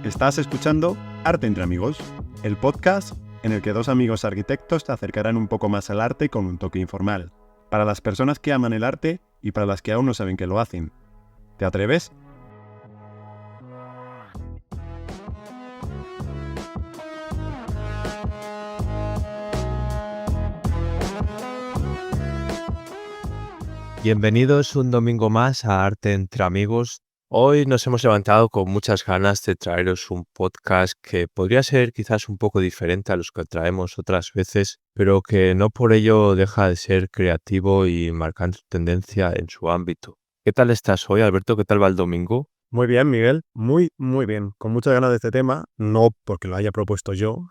Estás escuchando Arte entre Amigos, el podcast en el que dos amigos arquitectos te acercarán un poco más al arte con un toque informal, para las personas que aman el arte y para las que aún no saben que lo hacen. ¿Te atreves? Bienvenidos un domingo más a Arte entre Amigos. Hoy nos hemos levantado con muchas ganas de traeros un podcast que podría ser quizás un poco diferente a los que traemos otras veces, pero que no por ello deja de ser creativo y marcando tendencia en su ámbito. ¿Qué tal estás hoy, Alberto? ¿Qué tal va el domingo? Muy bien, Miguel. Muy bien. Con muchas ganas de este tema, no porque lo haya propuesto yo,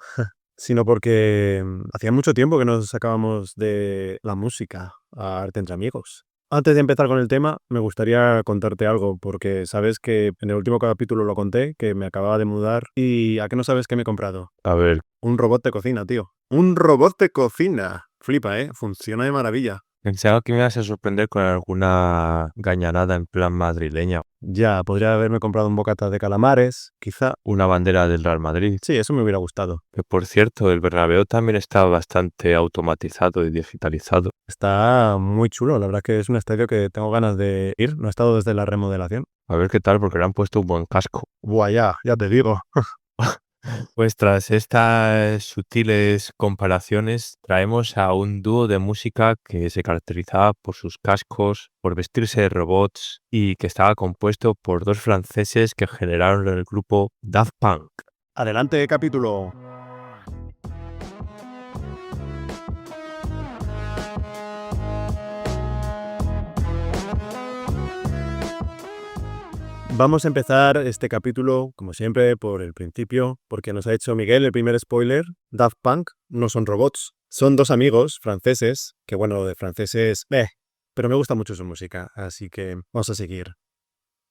sino porque hacía mucho tiempo que nos sacábamos de la música a Arte entre Amigos. Antes de empezar con el tema, me gustaría contarte algo, porque sabes que en el último capítulo lo conté, que me acababa de mudar y ¿a qué no sabes qué me he comprado? A ver, Un robot de cocina, tío. ¡Un robot de cocina! Flipa, ¿eh? Funciona de maravilla. pensaba que me ibas a sorprender con alguna gañanada en plan madrileña, Ya, podría haberme comprado un bocata de calamares, quizá. una bandera del Real Madrid. Sí, eso me hubiera gustado. Que por cierto, el Bernabéu también está bastante automatizado y digitalizado. Está muy chulo, la verdad que es un estadio que tengo ganas de ir. No he estado desde la remodelación. A ver qué tal, porque le han puesto un buen casco. Buah, ya te digo. Pues tras estas sutiles comparaciones, traemos a un dúo de música que se caracterizaba por sus cascos, por vestirse de robots y que estaba compuesto por dos franceses que generaron el grupo Daft Punk. Adelante, capítulo. Vamos a empezar este capítulo, como siempre, por el principio, porque nos ha hecho Miguel el primer spoiler. Daft Punk no son robots, son dos amigos franceses, que bueno, de franceses, pero me gusta mucho su música, así que vamos a seguir.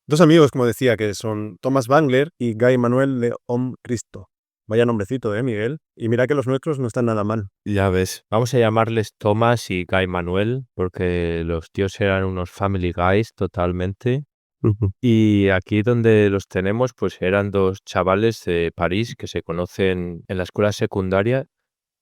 Dos amigos, como decía, que son Thomas Wangler y Guy Manuel de Om Cristo. Vaya nombrecito, Miguel? Y mira que los nuestros no están nada mal. Ya ves, vamos a llamarles Thomas y Guy Manuel, porque los tíos eran unos family guys totalmente. Y aquí donde los tenemos, pues eran dos chavales de París que se conocen en la escuela secundaria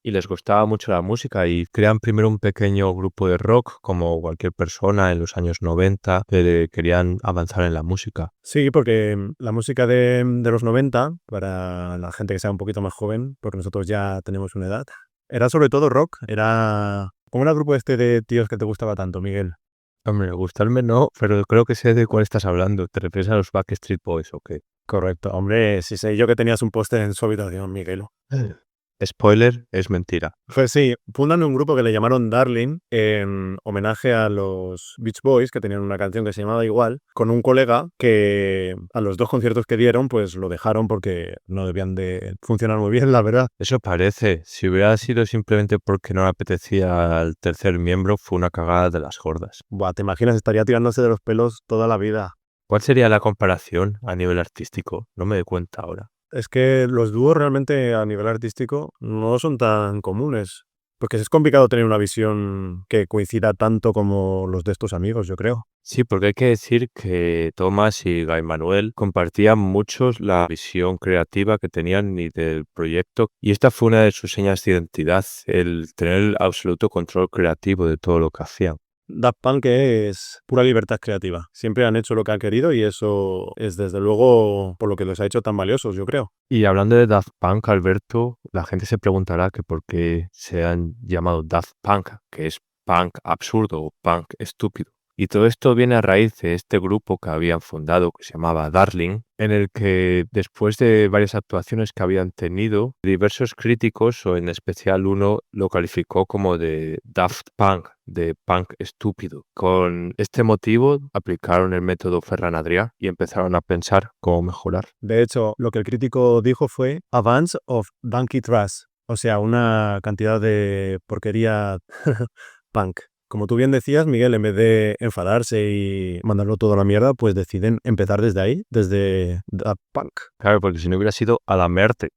y les gustaba mucho la música y crean primero un pequeño grupo de rock, como cualquier persona en los años 90 que querían avanzar en la música. Sí, porque la música de los 90, para la gente que sea un poquito más joven, porque nosotros ya tenemos una edad, era sobre todo rock. Era como el grupo este de tíos que te gustaba tanto, Miguel. Hombre, gustarme no, pero creo que sé de cuál estás hablando. ¿Te refieres a los Backstreet Boys o qué? Correcto. Hombre, sí sé yo que tenías un póster en su habitación, Miguel. Spoiler, es mentira. Pues sí, fundan un grupo que le llamaron Darling en homenaje a los Beach Boys, que tenían una canción que se llamaba igual, con un colega que a los dos conciertos que dieron, pues lo dejaron porque no debían de funcionar muy bien, la verdad. Eso parece. Si hubiera sido simplemente porque no le apetecía al tercer miembro, fue una cagada de las gordas. Buah, ¿te imaginas? Estaría tirándose de los pelos toda la vida. ¿Cuál sería la comparación a nivel artístico? No me doy cuenta ahora. Es que los dúos realmente a nivel artístico no son tan comunes, porque es complicado tener una visión que coincida tanto como los de estos amigos, yo creo. Sí, porque hay que decir que Thomas y Guy Manuel compartían muchos la visión creativa que tenían y del proyecto, y esta fue una de sus señas de identidad, el tener el absoluto control creativo de todo lo que hacían. Daft Punk es pura libertad creativa. Siempre han hecho lo que han querido y eso es desde luego por lo que los ha hecho tan valiosos, yo creo. Y hablando de Daft Punk, Alberto, la gente se preguntará que por qué se han llamado Daft Punk, que es punk absurdo o punk estúpido. Y todo esto viene a raíz de este grupo que habían fundado, que se llamaba Darling, en el que después de varias actuaciones que habían tenido, diversos críticos, o en especial uno, lo calificó como de Daft Punk, de punk estúpido. Con este motivo aplicaron el método Ferran Adrià y empezaron a pensar cómo mejorar. De hecho, lo que el crítico dijo fue a bunch of donkey trash, o sea, una cantidad de porquería punk. Como tú bien decías, Miguel, en vez de enfadarse y mandarlo todo a la mierda, pues deciden empezar desde ahí, desde Daft Punk. Claro, porque si no hubiera sido a la muerte.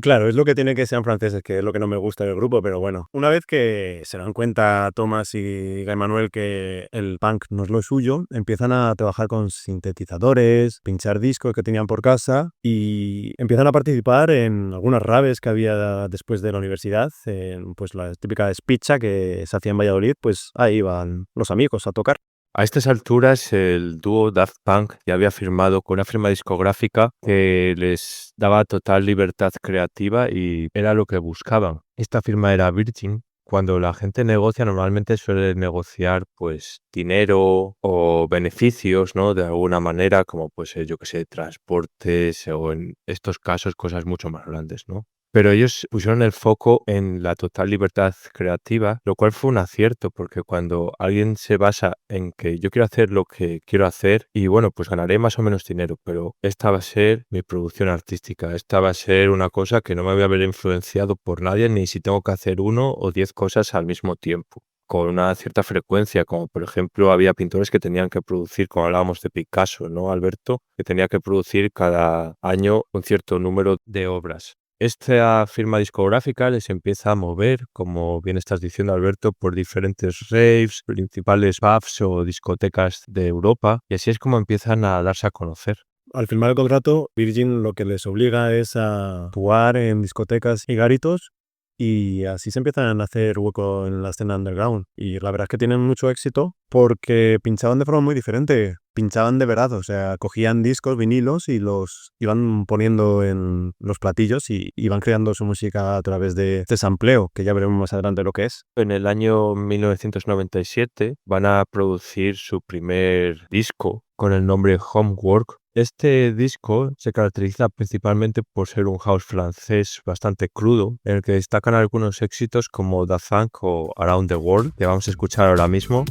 Claro, es lo que tiene que sean franceses, que es lo que no me gusta del grupo, pero bueno. Una vez que se dan cuenta Thomas y Guy Manuel que el punk no es lo suyo, empiezan a trabajar con sintetizadores, pinchar discos que tenían por casa y empiezan a participar en algunas raves que había después de la universidad, en pues la típica despicha que se hacía en Valladolid, pues ahí iban los amigos a tocar. A estas alturas, el dúo Daft Punk ya había firmado con una firma discográfica que les daba total libertad creativa y era lo que buscaban. Esta firma era Virgin. Cuando la gente negocia, normalmente suele negociar pues dinero o beneficios, ¿no? De alguna manera, como pues yo que sé, transportes o en estos casos cosas mucho más grandes, ¿no? Pero ellos pusieron el foco en la total libertad creativa, lo cual fue un acierto, porque cuando alguien se basa en que yo quiero hacer lo que quiero hacer y bueno, pues ganaré más o menos dinero, pero esta va a ser mi producción artística, esta va a ser una cosa que no me voy a ver influenciado por nadie, ni si tengo que hacer 1 o 10 cosas al mismo tiempo, con una cierta frecuencia, como por ejemplo había pintores que tenían que producir, como hablábamos de Picasso, ¿no, Alberto? Que tenía que producir cada año un cierto número de obras. Esta firma discográfica les empieza a mover, como bien estás diciendo, Alberto, por diferentes raves, principales pubs o discotecas de Europa, y así es como empiezan a darse a conocer. Al firmar el contrato, Virgin lo que les obliga es a actuar en discotecas y garitos y así se empiezan a hacer hueco en la escena underground. Y la verdad es que tienen mucho éxito porque pinchaban de forma muy diferente. Pinchaban de verdad, o sea, cogían discos, vinilos y los iban poniendo en los platillos y iban creando su música a través de este sampleo, que ya veremos más adelante lo que es. En el año 1997 van a producir su primer disco con el nombre Homework. Este disco se caracteriza principalmente por ser un house francés bastante crudo, en el que destacan algunos éxitos como Da Funk o Around the World, que vamos a escuchar ahora mismo.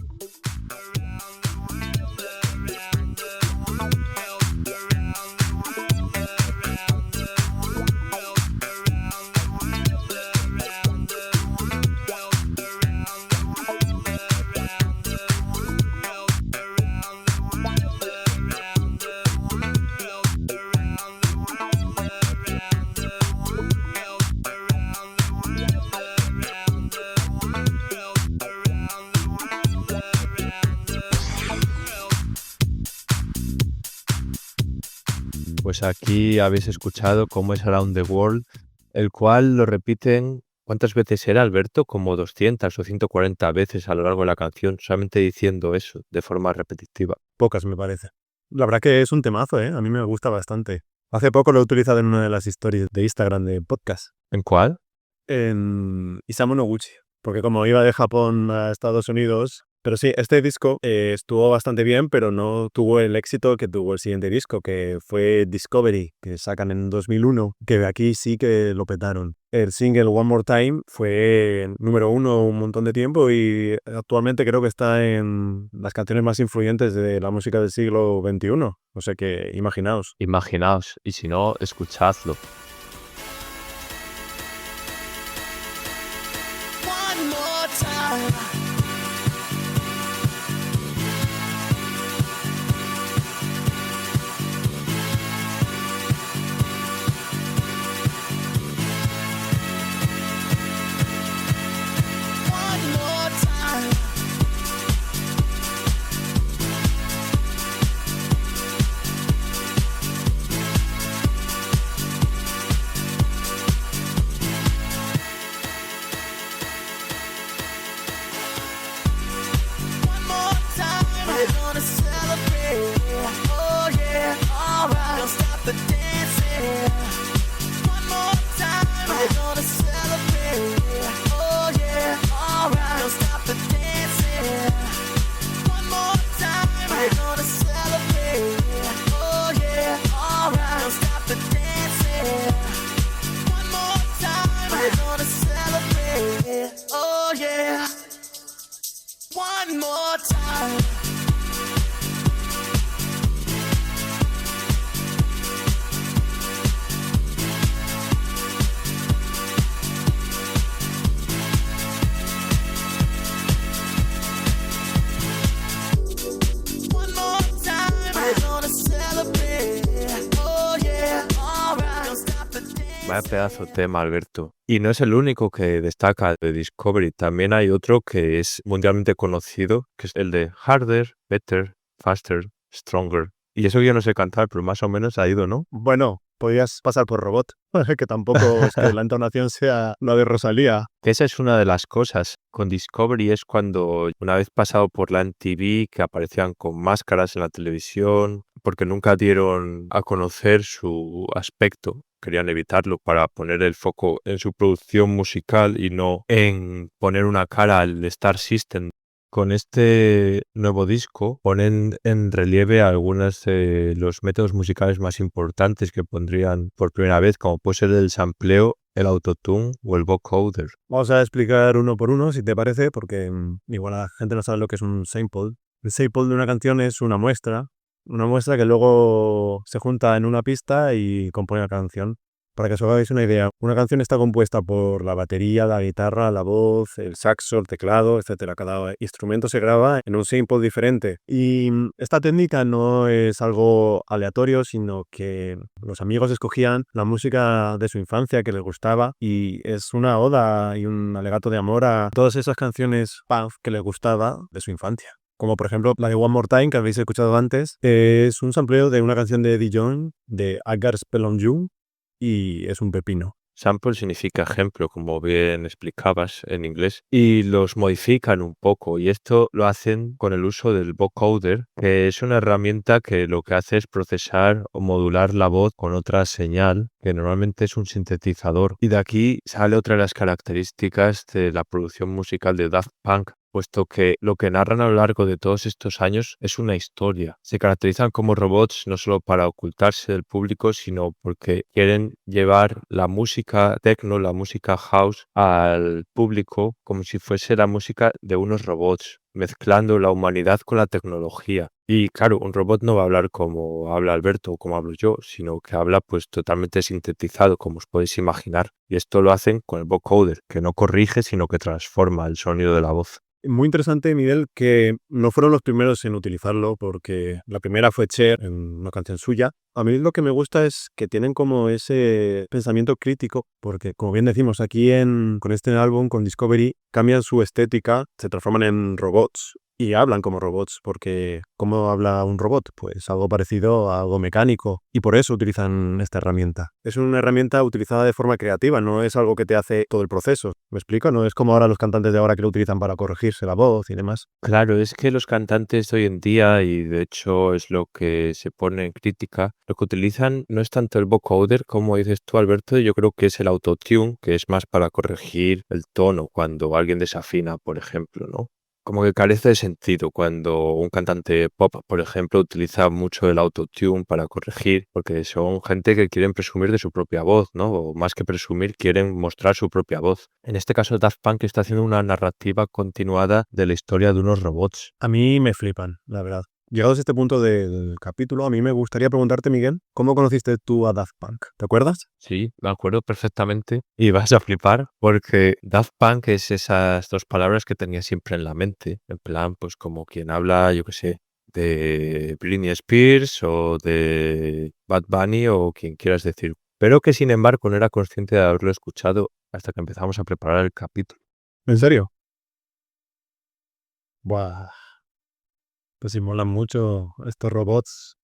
Pues aquí habéis escuchado cómo es Around the World, el cual lo repiten, ¿cuántas veces era, Alberto? Como 200 o 140 veces a lo largo de la canción, solamente diciendo eso de forma repetitiva. Pocas, me parece. La verdad que es un temazo, ¿eh? A mí me gusta bastante. Hace poco lo he utilizado en una de las historias de Instagram de podcast. ¿En cuál? En Isamu Noguchi. Porque como iba de Japón a Estados Unidos... Pero sí, este disco estuvo bastante bien, pero no tuvo el éxito que tuvo el siguiente disco, que fue Discovery, que sacan en 2001, que aquí sí que lo petaron. El single One More Time fue número 1 un montón de tiempo y actualmente creo que está en las canciones más influyentes de la música del siglo XXI. O sea que imaginaos. Imaginaos, y si no, escuchadlo. One more time. One more time. One more time. We're gonna celebrate. Oh yeah, alright. Don't stop the dance. Vaya pedazo de tema, Alberto. Y no es el único que destaca de Discovery. También hay otro que es mundialmente conocido, que es el de Harder, Better, Faster, Stronger. Y eso yo no sé cantar, pero más o menos ha ido, ¿no? Bueno, podías pasar por robot, que tampoco es que la entonación sea la de Rosalía. Que esa es una de las cosas. Con Discovery es cuando, una vez pasado por la MTV, que aparecían con máscaras en la televisión, porque nunca dieron a conocer su aspecto. Querían evitarlo para poner el foco en su producción musical y no en poner una cara al Star System. Con este nuevo disco ponen en relieve algunos de los métodos musicales más importantes que pondrían por primera vez, como puede ser el sampleo, el autotune o el vocoder. Vamos a explicar uno por uno, si te parece, porque igual la gente no sabe lo que es un sample. El sample de una canción es una muestra que luego se junta en una pista y compone la canción. Para que os hagáis una idea, una canción está compuesta por la batería, la guitarra, la voz, el saxo, el teclado, etc. Cada instrumento se graba en un sample diferente. Y esta técnica no es algo aleatorio, sino que los amigos escogían la música de su infancia que les gustaba y es una oda y un alegato de amor a todas esas canciones punk que les gustaba de su infancia. Como por ejemplo la de One More Time que habéis escuchado antes, es un sampleo de una canción de Dijon, de I Got a Spell on You, y es un pepino. Sample significa ejemplo, como bien explicabas en inglés, y los modifican un poco, y esto lo hacen con el uso del vocoder, que es una herramienta que lo que hace es procesar o modular la voz con otra señal, que normalmente es un sintetizador. Y de aquí sale otra de las características de la producción musical de Daft Punk, puesto que lo que narran a lo largo de todos estos años es una historia. Se caracterizan como robots no solo para ocultarse del público, sino porque quieren llevar la música techno, la música house, al público como si fuese la música de unos robots, mezclando la humanidad con la tecnología. Y claro, un robot no va a hablar como habla Alberto o como hablo yo, sino que habla pues totalmente sintetizado, como os podéis imaginar. Y esto lo hacen con el vocoder, que no corrige, sino que transforma el sonido de la voz. Muy interesante, Miguel, que no fueron los primeros en utilizarlo, porque la primera fue Cher en una canción suya. A mí lo que me gusta es que tienen como ese pensamiento crítico, porque como bien decimos, aquí con este álbum, con Discovery, cambian su estética, se transforman en robots y hablan como robots, porque ¿cómo habla un robot? Pues algo parecido a algo mecánico, y por eso utilizan esta herramienta. Es una herramienta utilizada de forma creativa, no es algo que te hace todo el proceso. ¿Me explico? No es como ahora los cantantes de ahora que lo utilizan para corregirse la voz y demás. Claro, es que los cantantes de hoy en día, y de hecho es lo que se pone en crítica, lo que utilizan no es tanto el vocoder, como dices tú, Alberto, yo creo que es el autotune, que es más para corregir el tono cuando alguien desafina, por ejemplo, ¿no? Como que carece de sentido cuando un cantante pop, por ejemplo, utiliza mucho el autotune para corregir, porque son gente que quieren presumir de su propia voz, ¿no? O más que presumir, quieren mostrar su propia voz. En este caso, Daft Punk está haciendo una narrativa continuada de la historia de unos robots. A mí me flipan, la verdad. Llegados a este punto del capítulo, a mí me gustaría preguntarte, Miguel, ¿cómo conociste tú a Daft Punk? ¿Te acuerdas? Sí, me acuerdo perfectamente y vas a flipar porque Daft Punk es esas dos palabras que tenía siempre en la mente, en plan, pues como quien habla, yo qué sé, de Britney Spears o de Bad Bunny o quien quieras decir, pero que sin embargo no era consciente de haberlo escuchado hasta que empezamos a preparar el capítulo. ¿En serio? Buah. Pues sí, molan mucho estos robots.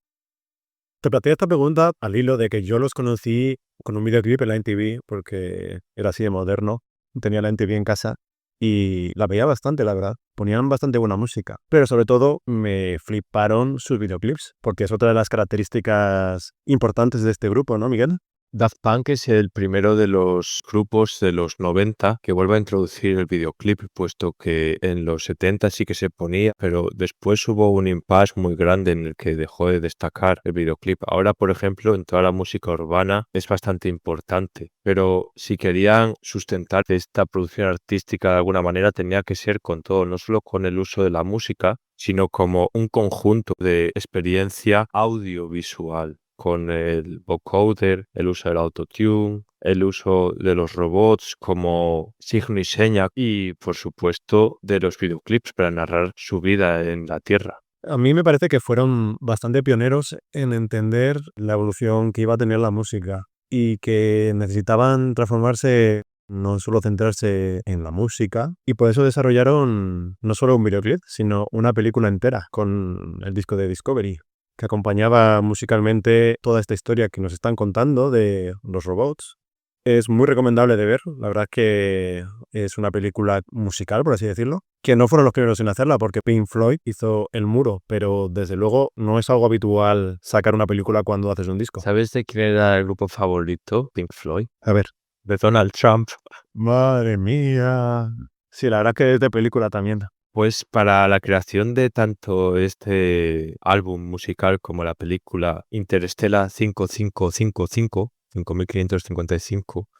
Te planteé esta pregunta al hilo de que yo los conocí con un videoclip en la MTV, porque era así de moderno. Tenía la MTV en casa y la veía bastante, la verdad. Ponían bastante buena música. Pero sobre todo me fliparon sus videoclips, porque es otra de las características importantes de este grupo, ¿no, Miguel? Daft Punk es el primero de los grupos de los 90 que vuelve a introducir el videoclip, puesto que en los 70 sí que se ponía, pero después hubo un impasse muy grande en el que dejó de destacar el videoclip. Ahora, por ejemplo, en toda la música urbana es bastante importante, pero si querían sustentar esta producción artística de alguna manera tenía que ser con todo, no solo con el uso de la música, sino como un conjunto de experiencia audiovisual, con el vocoder, el uso del autotune, el uso de los robots como signo y seña y, por supuesto, de los videoclips para narrar su vida en la Tierra. A mí me parece que fueron bastante pioneros en entender la evolución que iba a tener la música. y que necesitaban transformarse, no solo centrarse en la música, y por eso desarrollaron no solo un videoclip, sino una película entera con el disco de Discovery, que acompañaba musicalmente toda esta historia que nos están contando de los robots. Es muy recomendable de ver, la verdad que es una película musical, por así decirlo, que no fueron los primeros en hacerla porque Pink Floyd hizo El Muro, pero desde luego no es algo habitual sacar una película cuando haces un disco. ¿Sabes de quién era el grupo favorito, Pink Floyd? A ver. De Donald Trump. Madre mía. Sí, la verdad que es de película también. Pues para la creación de tanto este álbum musical como la película Interstellar 5555,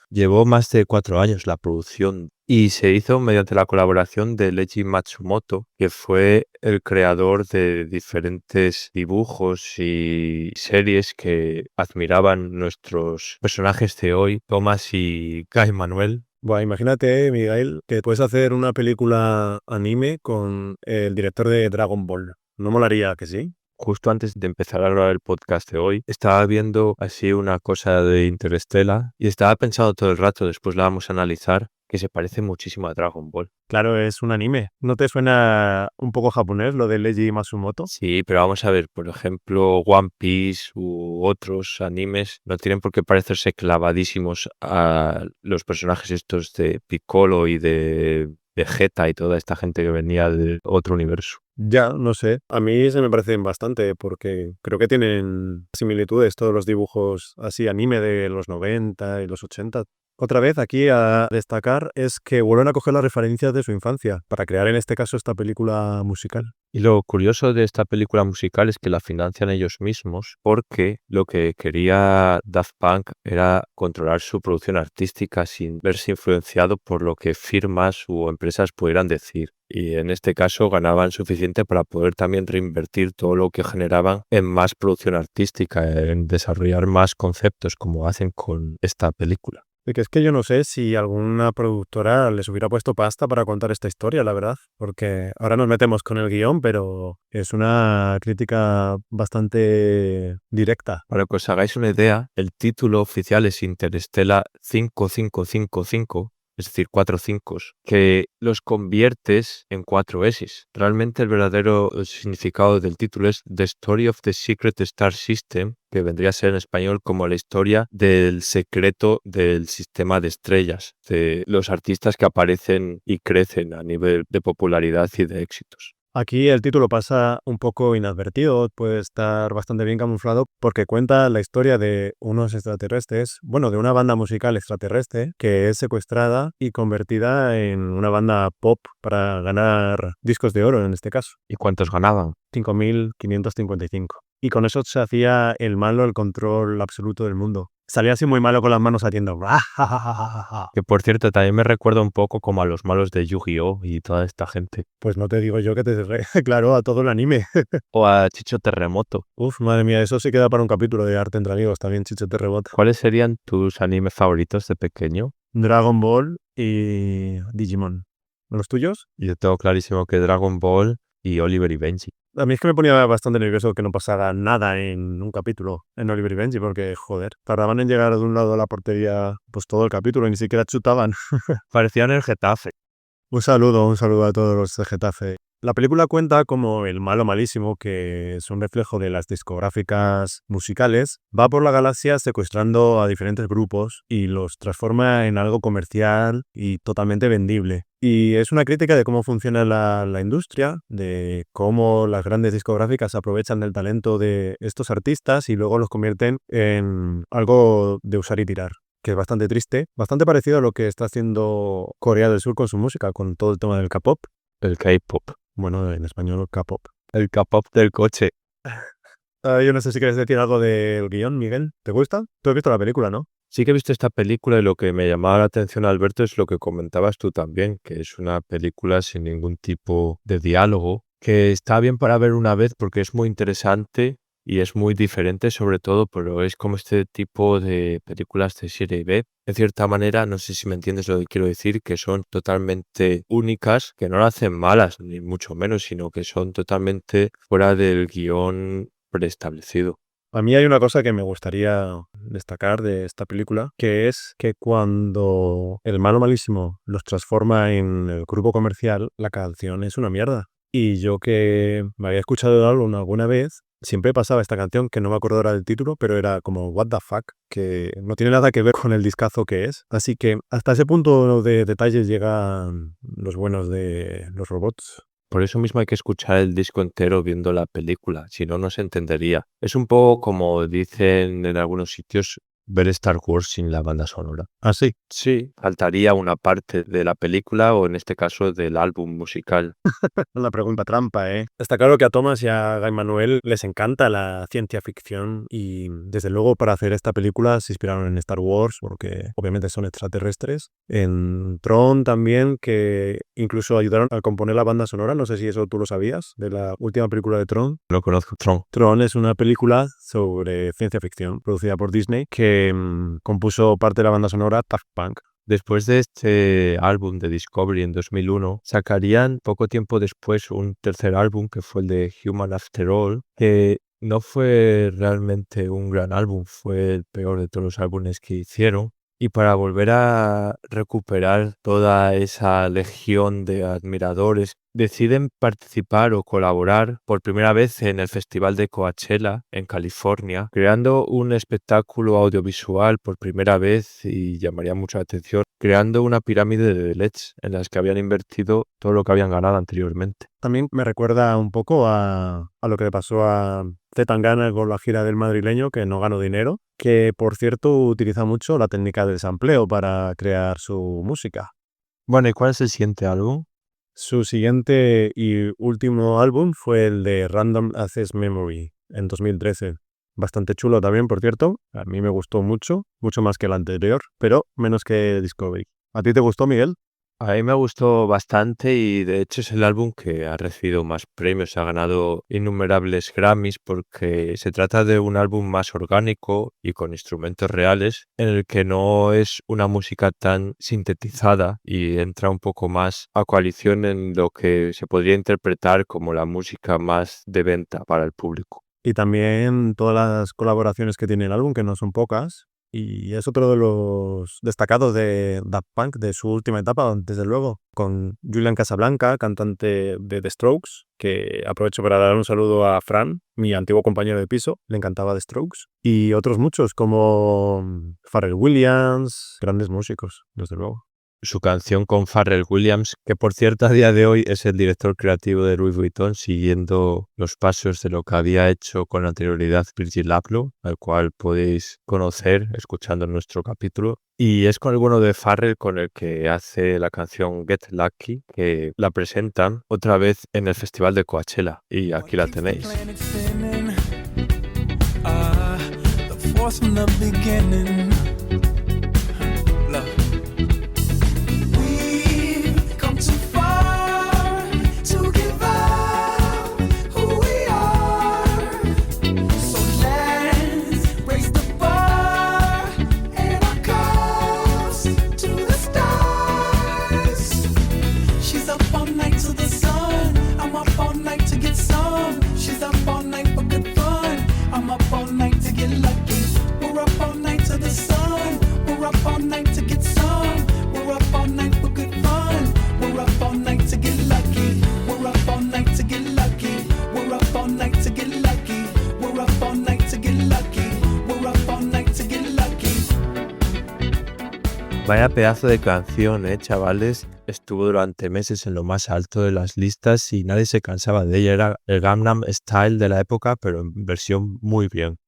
llevó más de 4 años la producción y se hizo mediante la colaboración de Leiji Matsumoto, que fue el creador de diferentes dibujos y series que admiraban nuestros personajes de hoy, Thomas y Guy Manuel. Buah, imagínate, Miguel, que puedes hacer una película anime con el director de Dragon Ball. ¿No molaría que sí? Justo antes de empezar a grabar el podcast de hoy, estaba viendo así una cosa de Interstellar y estaba pensando todo el rato, después la vamos a analizar, que se parece muchísimo a Dragon Ball. Claro, es un anime. ¿No te suena un poco japonés lo de Leiji Matsumoto? Sí, pero vamos a ver, por ejemplo, One Piece u otros animes no tienen por qué parecerse clavadísimos a los personajes estos de Piccolo y de Vegeta y toda esta gente que venía de otro universo. Ya, no sé. A mí se me parecen bastante porque creo que tienen similitudes todos los dibujos así anime de los 90 y los 80. Otra vez aquí a destacar es que vuelven a coger las referencias de su infancia para crear en este caso esta película musical. Y lo curioso de esta película musical es que la financian ellos mismos porque lo que quería Daft Punk era controlar su producción artística sin verse influenciado por lo que firmas u empresas pudieran decir. Y en este caso ganaban suficiente para poder también reinvertir todo lo que generaban en más producción artística, en desarrollar más conceptos como hacen con esta película. Que es que yo no sé si alguna productora les hubiera puesto pasta para contar esta historia, la verdad, porque ahora nos metemos con el guión, pero es una crítica bastante directa. Para que os hagáis una idea, el título oficial es Interstellar 5555, es decir, 4 5, que los conviertes en 4 S. Realmente el verdadero significado del título es The Story of the Secret Star System, que vendría a ser en español como la historia del secreto del sistema de estrellas, de los artistas que aparecen y crecen a nivel de popularidad y de éxitos. Aquí el título pasa un poco inadvertido, puede estar bastante bien camuflado porque cuenta la historia de unos extraterrestres, bueno, de una banda musical extraterrestre que es secuestrada y convertida en una banda pop para ganar discos de oro en este caso. ¿Y cuántos ganaban? 5.555. Y con eso se hacía el malo el control absoluto del mundo. Salía así muy malo con las manos haciendo... Que por cierto, también me recuerda un poco como a los malos de Yu-Gi-Oh! Y toda esta gente. Pues no te digo yo que claro, a todo el anime. O a Chicho Terremoto. Uf, madre mía, eso sí queda para un capítulo de Arte entre Amigos también, Chicho Terremoto. ¿Cuáles serían tus animes favoritos de pequeño? Dragon Ball y Digimon. ¿Los tuyos? Yo tengo clarísimo que Dragon Ball y Oliver y Benji. A mí es que me ponía bastante nervioso que no pasara nada en un capítulo en Oliver y Benji, porque, joder, tardaban en llegar de un lado a la portería pues todo el capítulo y ni siquiera chutaban. Parecían el Getafe. Un saludo a todos los de Getafe. La película cuenta como el malo malísimo, que es un reflejo de las discográficas musicales, va por la galaxia secuestrando a diferentes grupos y los transforma en algo comercial y totalmente vendible. Y es una crítica de cómo funciona la industria, de cómo las grandes discográficas aprovechan del talento de estos artistas y luego los convierten en algo de usar y tirar, que es bastante triste, bastante parecido a lo que está haciendo Corea del Sur con su música, con todo el tema del K-pop. El K-pop. Bueno, en español K-pop. El K-pop del coche. Yo no sé si quieres decir algo del guión, Miguel. ¿Te gusta? Tú has visto la película, ¿no? Sí que he visto esta película y lo que me llamaba la atención, Alberto, es lo que comentabas tú también, que es una película sin ningún tipo de diálogo, que está bien para ver una vez porque es muy interesante y es muy diferente sobre todo, pero es como este tipo de películas de serie B. En cierta manera, no sé si me entiendes lo que quiero decir, que son totalmente únicas, que no lo hacen malas, ni mucho menos, sino que son totalmente fuera del guión preestablecido. A mí hay una cosa que me gustaría destacar de esta película, que es que cuando el malo malísimo los transforma en el grupo comercial, la canción es una mierda. Y yo que me había escuchado el álbum alguna vez, siempre pasaba esta canción, que no me acuerdo ahora del título, pero era como What the fuck, que no tiene nada que ver con el discazo que es. Así que hasta ese punto de detalles llegan los buenos de los robots. Por eso mismo hay que escuchar el disco entero viendo la película, si no, no se entendería. Es un poco como dicen en algunos sitios, ver Star Wars sin la banda sonora. ¿Ah, sí? Sí, faltaría una parte de la película o en este caso del álbum musical. Una pregunta trampa, ¿eh? Está claro que a Thomas y a Guy Manuel les encanta la ciencia ficción y desde luego para hacer esta película se inspiraron en Star Wars porque obviamente son extraterrestres. En Tron también, que incluso ayudaron a componer la banda sonora, no sé si eso tú lo sabías, de la última película de Tron. No conozco Tron. Tron es una película sobre ciencia ficción producida por Disney que compuso parte de la banda sonora Daft Punk. Después de este álbum de Discovery en 2001, sacarían poco tiempo después un tercer álbum que fue el de Human After All, que no fue realmente un gran álbum, fue el peor de todos los álbumes que hicieron. Y para volver a recuperar toda esa legión de admiradores, deciden participar o colaborar por primera vez en el Festival de Coachella en California, creando un espectáculo audiovisual por primera vez y llamaría mucho la atención, creando una pirámide de LEDs en las que habían invertido todo lo que habían ganado anteriormente. También me recuerda un poco a lo que le pasó a Zetangana con la gira del madrileño, que no ganó dinero, que por cierto utiliza mucho la técnica del sampleo para crear su música. Bueno, ¿y cuál es el siguiente álbum? Su siguiente y último álbum fue el de Random Access Memory en 2013. Bastante chulo también, por cierto. A mí me gustó mucho, mucho más que el anterior, pero menos que Discovery. ¿A ti te gustó, Miguel? A mí me gustó bastante y de hecho es el álbum que ha recibido más premios, ha ganado innumerables Grammys porque se trata de un álbum más orgánico y con instrumentos reales en el que no es una música tan sintetizada y entra un poco más a coalición en lo que se podría interpretar como la música más de venta para el público. Y también todas las colaboraciones que tiene el álbum, que no son pocas. Y es otro de los destacados de Daft Punk, de su última etapa, desde luego, con Julian Casablanca, cantante de The Strokes, que aprovecho para dar un saludo a Fran, mi antiguo compañero de piso, le encantaba The Strokes, y otros muchos como Pharrell Williams, grandes músicos, desde luego. Su canción con Pharrell Williams, que por cierto a día de hoy es el director creativo de Louis Vuitton, siguiendo los pasos de lo que había hecho con anterioridad Virgil Abloh, al cual podéis conocer escuchando nuestro capítulo. Y es con el bueno de Pharrell con el que hace la canción Get Lucky, que la presentan otra vez en el Festival de Coachella. Y aquí la tenéis. Vaya pedazo de canción, chavales. Estuvo durante meses en lo más alto de las listas y nadie se cansaba de ella. Era el Gangnam Style de la época, pero en versión muy bien.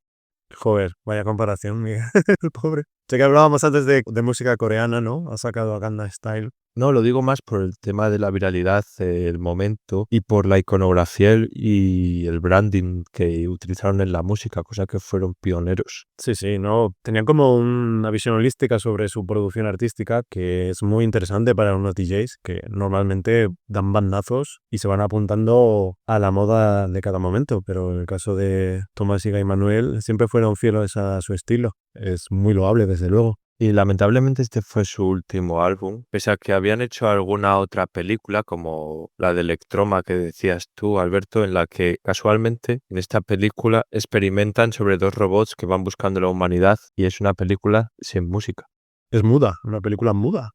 Joder, vaya comparación, Miguel, el pobre. Sé que hablábamos antes de música coreana, ¿no? Ha sacado a Gangnam Style. No, lo digo más por el tema de la viralidad del momento y por la iconografía y el branding que utilizaron en la música, cosa que fueron pioneros. Sí, no. Tenían como una visión holística sobre su producción artística que es muy interesante para unos DJs que normalmente dan bandazos y se van apuntando a la moda de cada momento, pero en el caso de Thomas y Guy Manuel siempre fueron fieles a su estilo. Es muy loable, desde luego. Y lamentablemente este fue su último álbum, pese a que habían hecho alguna otra película como la de Electroma que decías tú, Alberto, en la que casualmente en esta película experimentan sobre dos robots que van buscando la humanidad y es una película sin música. Es muda, una película muda.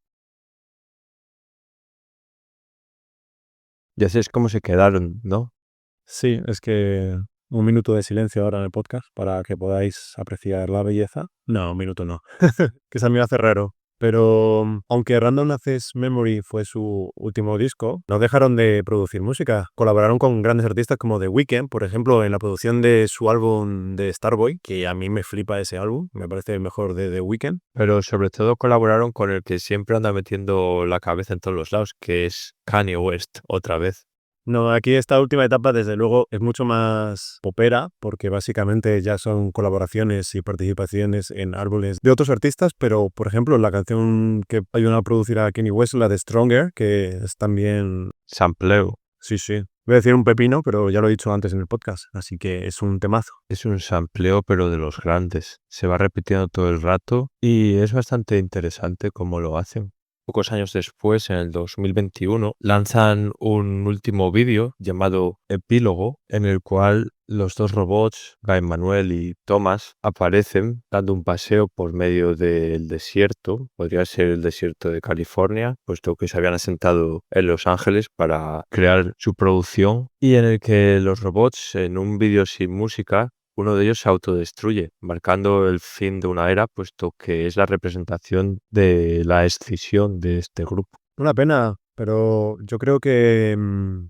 Ya sé cómo se quedaron, ¿no? Sí, es que un minuto de silencio ahora en el podcast para que podáis apreciar la belleza. No, un minuto no. Que se me hace raro. Pero aunque Random Access Memory fue su último disco, no dejaron de producir música. Colaboraron con grandes artistas como The Weeknd, por ejemplo, en la producción de su álbum de Starboy, que a mí me flipa ese álbum, me parece el mejor de The Weeknd. Pero sobre todo colaboraron con el que siempre anda metiendo la cabeza en todos los lados, que es Kanye West, otra vez. No, aquí esta última etapa, desde luego, es mucho más popera, porque básicamente ya son colaboraciones y participaciones en álbumes de otros artistas, pero, por ejemplo, la canción que ayudó a producir a Kanye West, la de Stronger, que es también... Sampleo. Sí, sí. Voy a decir un pepino, pero ya lo he dicho antes en el podcast, así que es un temazo. Es un sampleo, pero de los grandes. Se va repitiendo todo el rato y es bastante interesante cómo lo hacen. Pocos años después, en el 2021, lanzan un último vídeo llamado Epílogo, en el cual los dos robots, Guy Manuel y Thomas, aparecen dando un paseo por medio del desierto. Podría ser el desierto de California, puesto que se habían asentado en Los Ángeles para crear su producción, y en el que los robots, en un vídeo sin música, uno de ellos se autodestruye, marcando el fin de una era, puesto que es la representación de la escisión de este grupo. Una pena, pero yo creo que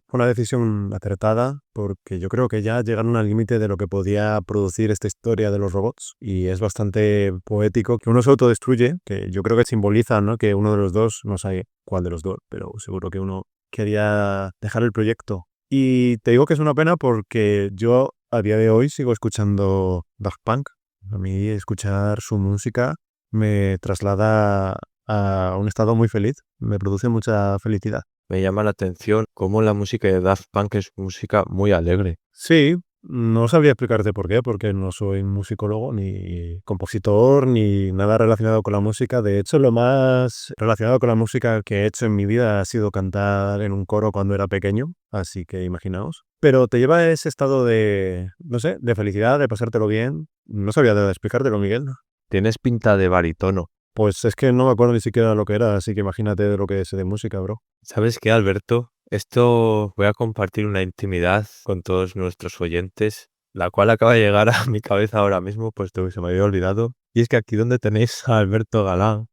fue una decisión acertada, porque yo creo que ya llegaron al límite de lo que podía producir esta historia de los robots, y es bastante poético que uno se autodestruye, que yo creo que simboliza, ¿no?, que uno de los dos, no sé cuál de los dos, pero seguro que uno quería dejar el proyecto. Y te digo que es una pena porque yo a día de hoy sigo escuchando Daft Punk. A mí escuchar su música me traslada a un estado muy feliz, me produce mucha felicidad. Me llama la atención cómo la música de Daft Punk es música muy alegre. Sí, no sabría explicarte por qué, porque no soy musicólogo, ni compositor, ni nada relacionado con la música. De hecho, lo más relacionado con la música que he hecho en mi vida ha sido cantar en un coro cuando era pequeño, así que imaginaos. Pero te lleva a ese estado de, no sé, de felicidad, de pasártelo bien. No sabría de explicártelo, Miguel. Tienes pinta de barítono. Pues es que no me acuerdo ni siquiera lo que era, así que imagínate de lo que sé de música, bro. ¿Sabes qué, Alberto? Esto voy a compartir una intimidad con todos nuestros oyentes, la cual acaba de llegar a mi cabeza ahora mismo, puesto que se me había olvidado. Y es que aquí donde tenéis a Alberto Galán,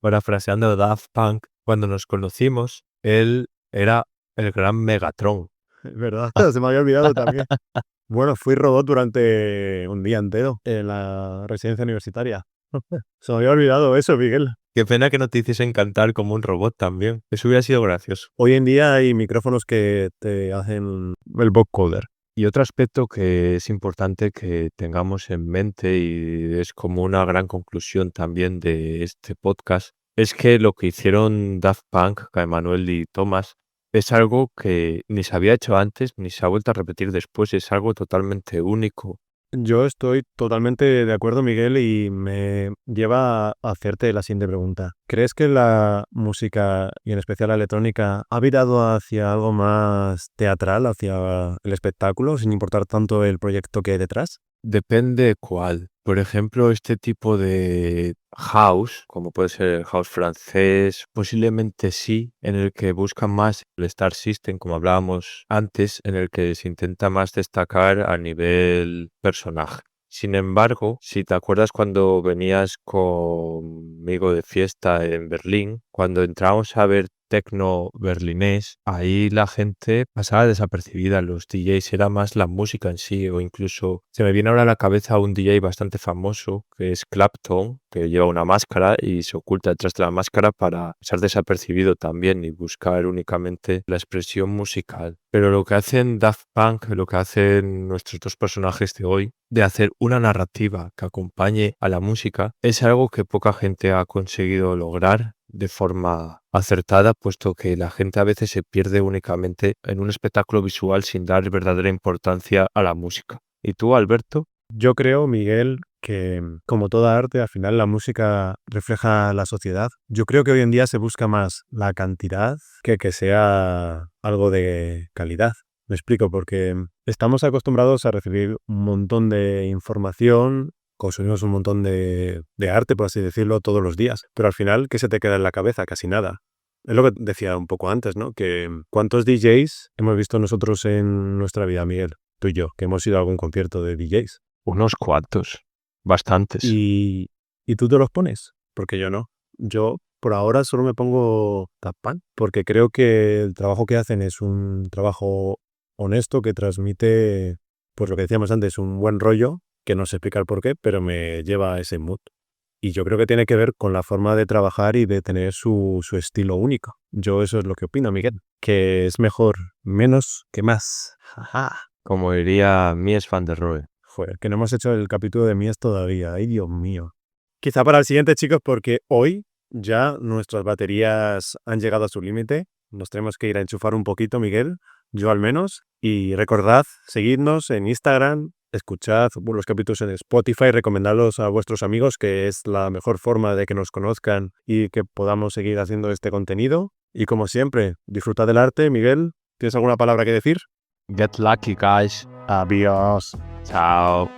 parafraseando Daft Punk, cuando nos conocimos, él era el gran Megatron. Es verdad, se me había olvidado también. Bueno, fui robot durante un día entero en la residencia universitaria. Se me había olvidado eso, Miguel. Qué pena que no te hiciesen cantar como un robot también. Eso hubiera sido gracioso. Hoy en día hay micrófonos que te hacen el vocoder. Y otro aspecto que es importante que tengamos en mente, y es como una gran conclusión también de este podcast, es que lo que hicieron Daft Punk, Manuel y Thomas, es algo que ni se había hecho antes ni se ha vuelto a repetir después. Es algo totalmente único. Yo estoy totalmente de acuerdo, Miguel, y me lleva a hacerte la siguiente pregunta. ¿Crees que la música, y en especial la electrónica, ha virado hacia algo más teatral, hacia el espectáculo, sin importar tanto el proyecto que hay detrás? Depende cuál. Por ejemplo, este tipo de house, como puede ser el house francés, posiblemente sí, en el que buscan más el Star System, como hablábamos antes, en el que se intenta más destacar a nivel personaje. Sin embargo, si te acuerdas cuando venías conmigo de fiesta en Berlín, cuando entramos a ver tecno berlinés, ahí la gente pasaba desapercibida. Los DJs era más la música en sí, o incluso se me viene ahora a la cabeza un DJ bastante famoso que es Clapton, que lleva una máscara y se oculta detrás de la máscara para pasar desapercibido también y buscar únicamente la expresión musical. Pero lo que hacen Daft Punk, lo que hacen nuestros dos personajes de hoy, de hacer una narrativa que acompañe a la música, es algo que poca gente ha conseguido lograr de forma acertada, puesto que la gente a veces se pierde únicamente en un espectáculo visual sin dar verdadera importancia a la música. ¿Y tú, Alberto? Yo creo, Miguel, que como toda arte, al final la música refleja la sociedad. Yo creo que hoy en día se busca más la cantidad que sea algo de calidad. Me explico, porque estamos acostumbrados a recibir un montón de información, consumimos un montón de arte, por así decirlo, todos los días. Pero al final, ¿qué se te queda en la cabeza? Casi nada. Es lo que decía un poco antes, ¿no? Que ¿cuántos DJs hemos visto nosotros en nuestra vida, Miguel? Tú y yo, que hemos ido a algún concierto de DJs. Unos cuantos, bastantes. ¿Y tú te los pones? Porque yo no. Yo por ahora solo me pongo Daft Punk, porque creo que el trabajo que hacen es un trabajo honesto que transmite, pues lo que decíamos antes, un buen rollo, que no sé explicar por qué, pero me lleva a ese mood. Y yo creo que tiene que ver con la forma de trabajar y de tener su estilo único. Yo eso es lo que opino, Miguel. Que es mejor menos que más. Jaja. Como diría Mies van der Rohe. Joder, que no hemos hecho el capítulo de Mies todavía. Ay, Dios mío. Quizá para el siguiente, chicos, porque hoy ya nuestras baterías han llegado a su límite. Nos tenemos que ir a enchufar un poquito, Miguel. Yo al menos. Y recordad, seguidnos en Instagram, escuchad los capítulos en Spotify, recomendadlos a vuestros amigos, que es la mejor forma de que nos conozcan y que podamos seguir haciendo este contenido. Y como siempre, disfrutad del arte. Miguel, ¿tienes alguna palabra que decir? Get lucky, guys. Adiós. Chao.